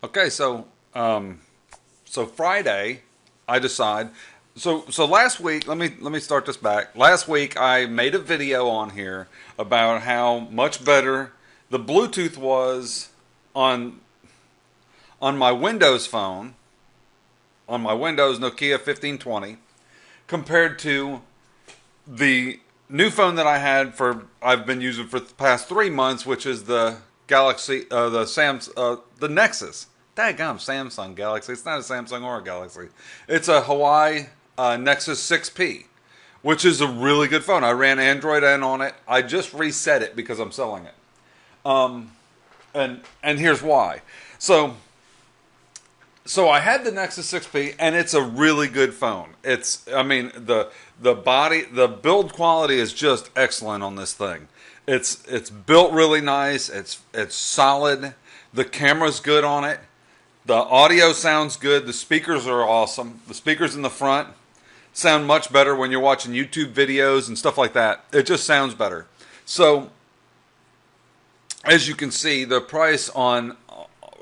Okay, so Friday, I decide. So last week, let me start this back. Last week, I made a video on here about how much better the Bluetooth was on on my Windows phone, on my Windows Nokia 1520, compared to the new phone that I've been using for the past 3 months, which is the Galaxy, the Nexus. Daggum, Samsung Galaxy. It's not a Samsung or a Galaxy. It's a Hawaii Nexus 6P, which is a really good phone. I ran Android N on it. I just reset it because I'm selling it. Um, and here's why. So so I had the Nexus 6P, and it's a really good phone. I mean, the build quality is just excellent on this thing. It's built really nice. It's solid. The camera's good on it. The audio sounds good. The speakers are awesome. The speakers in the front sound much better when you're watching YouTube videos and stuff like that. It just sounds better. So as you can see, the price on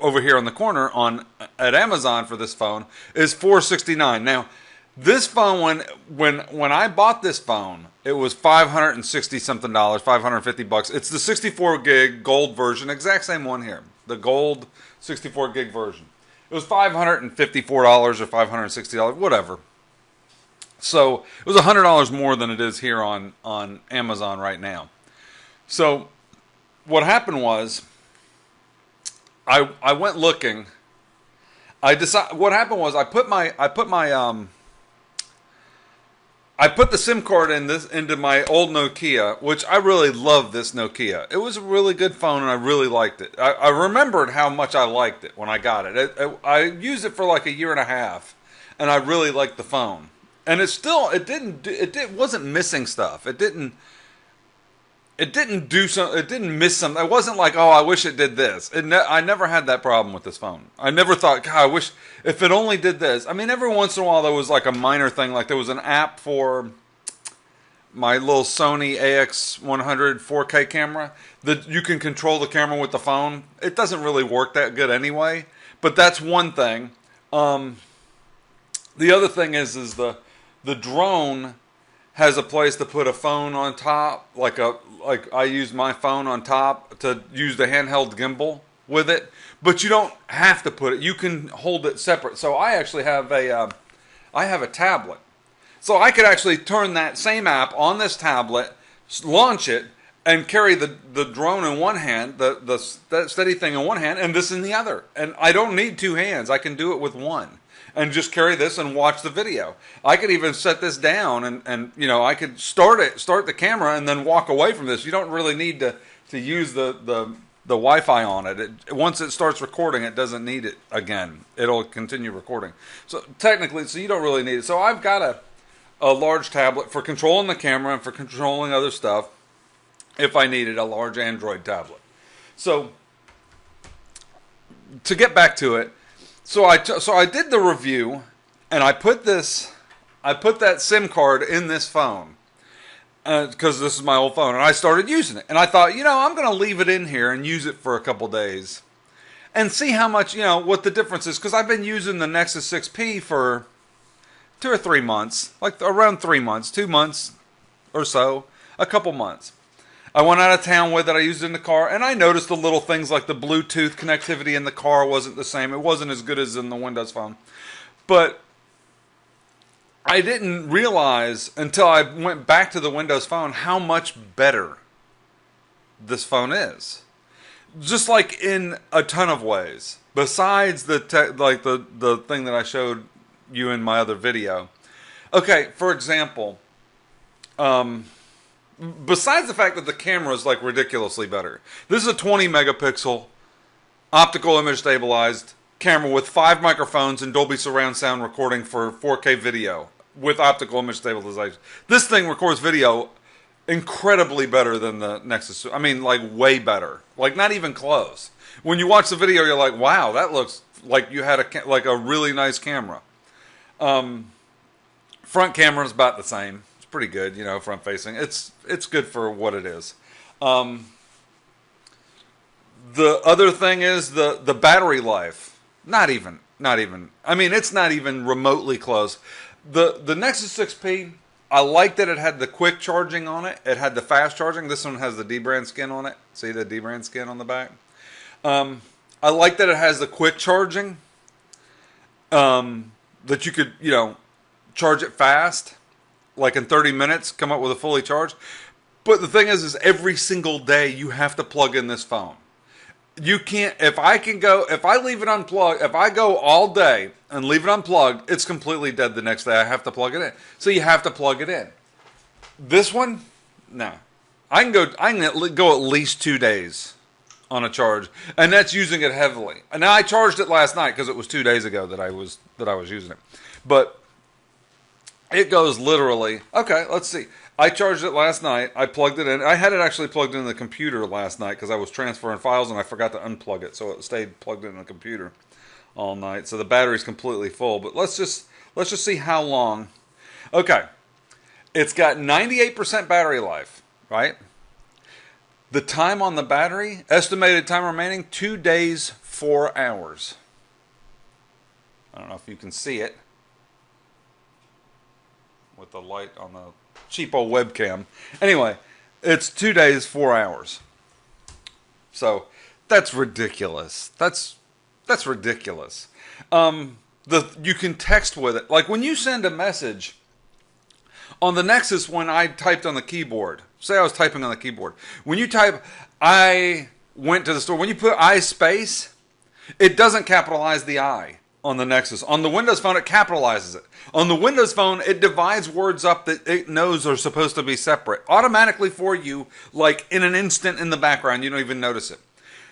over here on the corner on at Amazon for this phone is $469. Now, this phone when I bought this phone, it was $560 something, $550. It's the 64 gig gold version, exact same one here, the gold 64 gig version. It was $554 or $560, whatever. So it was $100 more than it is here on Amazon right now. So what happened was, I went looking. What happened was I put the SIM card into my old Nokia, which I really loved this Nokia. It was a really good phone, and I really liked it. I remembered how much I liked it when I got it. I used it for like a year and a half, and I really liked the phone. And it wasn't missing stuff. It didn't miss something. It wasn't like, oh, I wish it did this. I never had that problem with this phone. I never thought, God, I wish if it only did this. I mean, every once in a while there was like a minor thing, like there was an app for my little Sony AX100 4K camera that you can control the camera with the phone. It doesn't really work that good anyway, but that's one thing. The other thing is the drone has a place to put a phone on top, like I use my phone on top to use the handheld gimbal with it, but you don't have to put it. You can hold it separate. So I actually have I have a tablet, so I could actually turn that same app on this tablet, launch it, and carry the drone in one hand, the steady thing in one hand, and this in the other. And I don't need two hands. I can do it with one. And just carry this and watch the video. I could even set this down and I could start the camera and then walk away from this. You don't really need to use the Wi-Fi on it. Once it starts recording, it doesn't need it again. It'll continue recording. So technically, you don't really need it. So I've got a large tablet for controlling the camera and for controlling other stuff if I needed a large Android tablet. So to get back to it, so I did the review, and I put that SIM card in this phone because this is my old phone, and I started using it. And I thought, I'm going to leave it in here and use it for a couple days and see how much, what the difference is. Because I've been using the Nexus 6P for 2 or 3 months, like around 3 months, 2 months or so, a couple months. I went out of town with it. I used it in the car, and I noticed the little things like the Bluetooth connectivity in the car wasn't the same. It wasn't as good as in the Windows phone. But I didn't realize until I went back to the Windows phone how much better this phone is. Just like in a ton of ways. Besides the thing that I showed you in my other video. Okay, for example, besides the fact that the camera is like ridiculously better. This is a 20 megapixel optical image stabilized camera with 5 microphones and Dolby surround sound recording for 4K video with optical image stabilization. This thing records video incredibly better than the Nexus. I mean, like way better. Like not even close. When you watch the video, you're like, wow, that looks like you had a really nice camera. Front camera is about the same. Pretty good, front facing. It's good for what it is. The other thing is the battery life. Not even. Not even. I mean, it's not even remotely close. The Nexus 6P, I like that it had the quick charging on it. It had the fast charging. This one has the D-brand skin on it. See the D-brand skin on the back? I like that it has the quick charging. That you could, charge it fast. Like in 30 minutes, come up with a fully charged. But the thing is every single day you have to plug in this phone. You can't, if I leave it unplugged, if I go all day and leave it unplugged, it's completely dead the next day. I have to plug it in. So you have to plug it in. This one, no. I can go at least 2 days on a charge, and that's using it heavily. And now I charged it last night because it was 2 days ago that I was using it. But it goes literally, okay, let's see. I charged it last night. I plugged it in. I had it actually plugged in the computer last night because I was transferring files and I forgot to unplug it, so it stayed plugged in the computer all night. So the battery's completely full. But let's just see how long. Okay, it's got 98% battery life, right? The time on the battery, estimated time remaining, 2 days, 4 hours. I don't know if you can see it with the light on the cheapo webcam. Anyway, it's 2 days, 4 hours. So that's ridiculous. That's ridiculous. You can text with it. Like when you send a message on the Nexus, when I typed on the keyboard, say I was typing on the keyboard. When you type, I went to the store. When you put I space, it doesn't capitalize the I on the Nexus. On the Windows Phone, it capitalizes it. On the Windows Phone, it divides words up that it knows are supposed to be separate automatically for you, like in an instant in the background. You don't even notice it.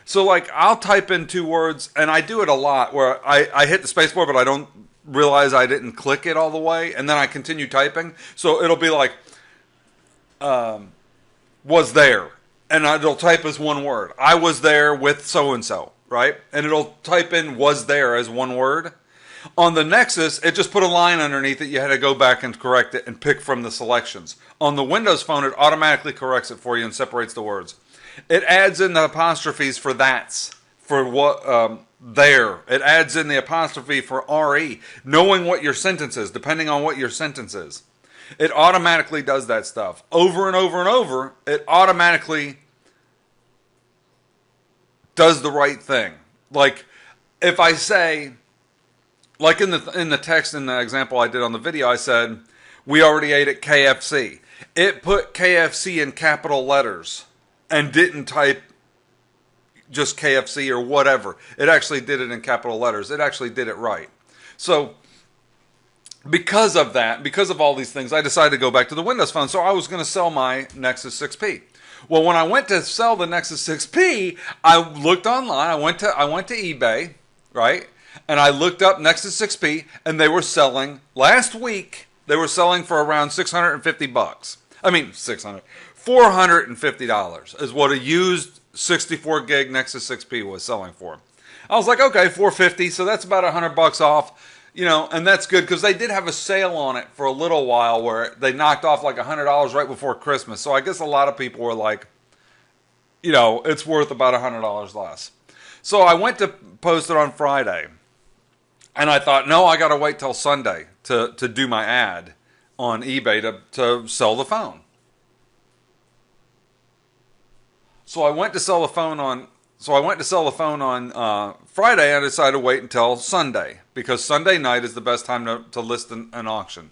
So like I'll type in 2 words, and I do it a lot where I hit the space bar, but I don't realize I didn't click it all the way, and then I continue typing. So it'll be like, was there. And it'll type as one word. I was there with so-and-so, right? And it'll type in was there as one word. On the Nexus, it just put a line underneath it. You had to go back and correct it and pick from the selections. On the Windows Phone, it automatically corrects it for you and separates the words. It adds in the apostrophes for that's, for what, there. It adds in the apostrophe for RE, knowing what your sentence is, depending on what your sentence is. It automatically does that stuff. Over and over and over, it automatically does the right thing. Like, if I say, like in the text in the example I did on the video, I said, we already ate at KFC. It put KFC in capital letters and didn't type just KFC or whatever. It actually did it in capital letters. It actually did it right. So, because of that, because of all these things, I decided to go back to the Windows Phone. So I was going to sell my Nexus 6P. Well, when I went to sell the Nexus 6P, I looked online. I went to eBay, right? And I looked up Nexus 6P, and they were selling last week. They were selling for around $650. I mean, $450 is what a used 64 gig Nexus 6P was selling for. I was like, okay, $450, so that's about $100 off. And that's good because they did have a sale on it for a little while where they knocked off like $100 right before Christmas. So I guess a lot of people were like, it's worth about $100 less. So I went to post it on Friday. And I thought, no, I got to wait till Sunday to do my ad on eBay to sell the phone. So I went to sell the phone on Friday. I decided to wait until Sunday because Sunday night is the best time to list an auction.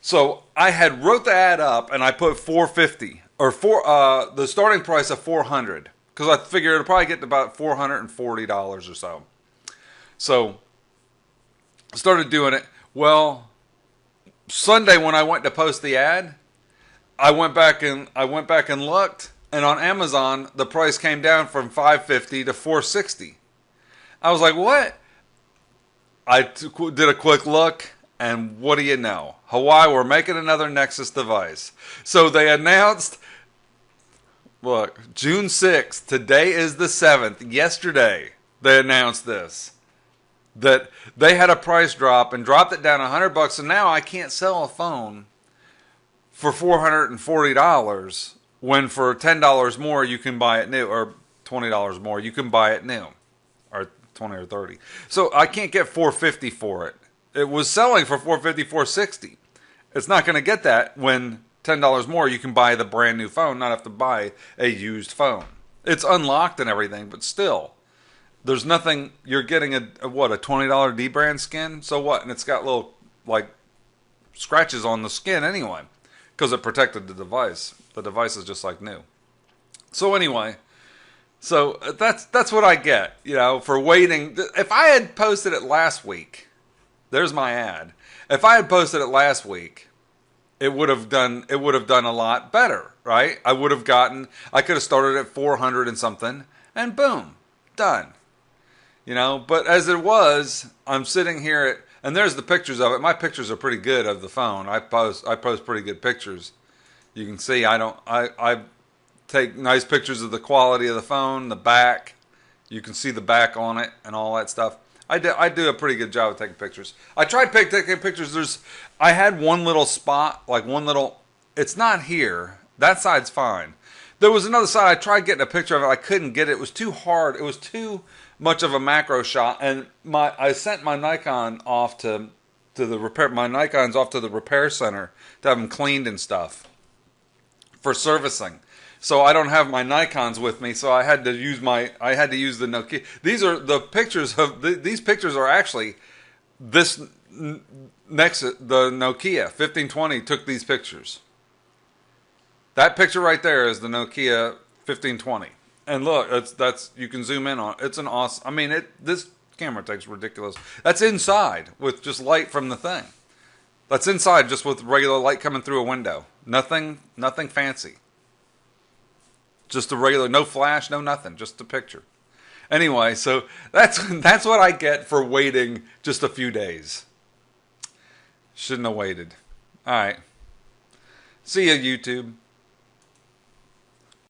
So I had wrote the ad up and I put $450 or the starting price of $400 because I figured it'll probably get to about $440 or so. So I started doing it. Well, Sunday when I went to post the ad, I went back and looked. And on Amazon, the price came down from $550 to $460. I was like, what? I did a quick look, and what do you know? Hawaii, we're making another Nexus device. So they announced, look, June 6th. Today is the 7th. Yesterday, they announced this. That they had a price drop and dropped it down $100, and now I can't sell a phone for $440. When for $10 more you can buy it new, or $20 more you can buy it new, or 20 or 30. So I can't get $450 for it. It was selling for $450, $460. It's not going to get that when $10 more you can buy the brand new phone, not have to buy a used phone. It's unlocked and everything, but still, there's nothing. You're getting a $20 D brand skin. So what? And it's got little like scratches on the skin anyway, because it protected the device. The device is just like new. So anyway, so that's what I get, for waiting. If I had posted it last week, there's my ad. If I had posted it last week, it would have done a lot better, right? I could have started at 400 and something, and boom, done. But as it was, I'm sitting here and there's the pictures of it. My pictures are pretty good of the phone. I post pretty good pictures. You can see I take nice pictures of the quality of the phone, the back. You can see the back on it and all that stuff. I do a pretty good job of taking pictures. I tried taking pictures. I had one little spot, it's not here. That side's fine. There was another side. I tried getting a picture of it. I couldn't get it. It was too hard. It was too much of a macro shot. And I sent my Nikon off to the repair. My Nikon's off to the repair center to have them cleaned and stuff for servicing. So I don't have my Nikons with me. So I had to use the Nokia. These pictures are actually this Nexus, the Nokia 1520 took these pictures. That picture right there is the Nokia 1520. And look, you can zoom in on it. It's an awesome, this camera takes ridiculous. That's inside with just light from the thing. That's inside just with regular light coming through a window. Nothing fancy. Just a regular, no flash, no nothing, just a picture. Anyway, so that's what I get for waiting just a few days. Shouldn't have waited. All right. See ya, YouTube.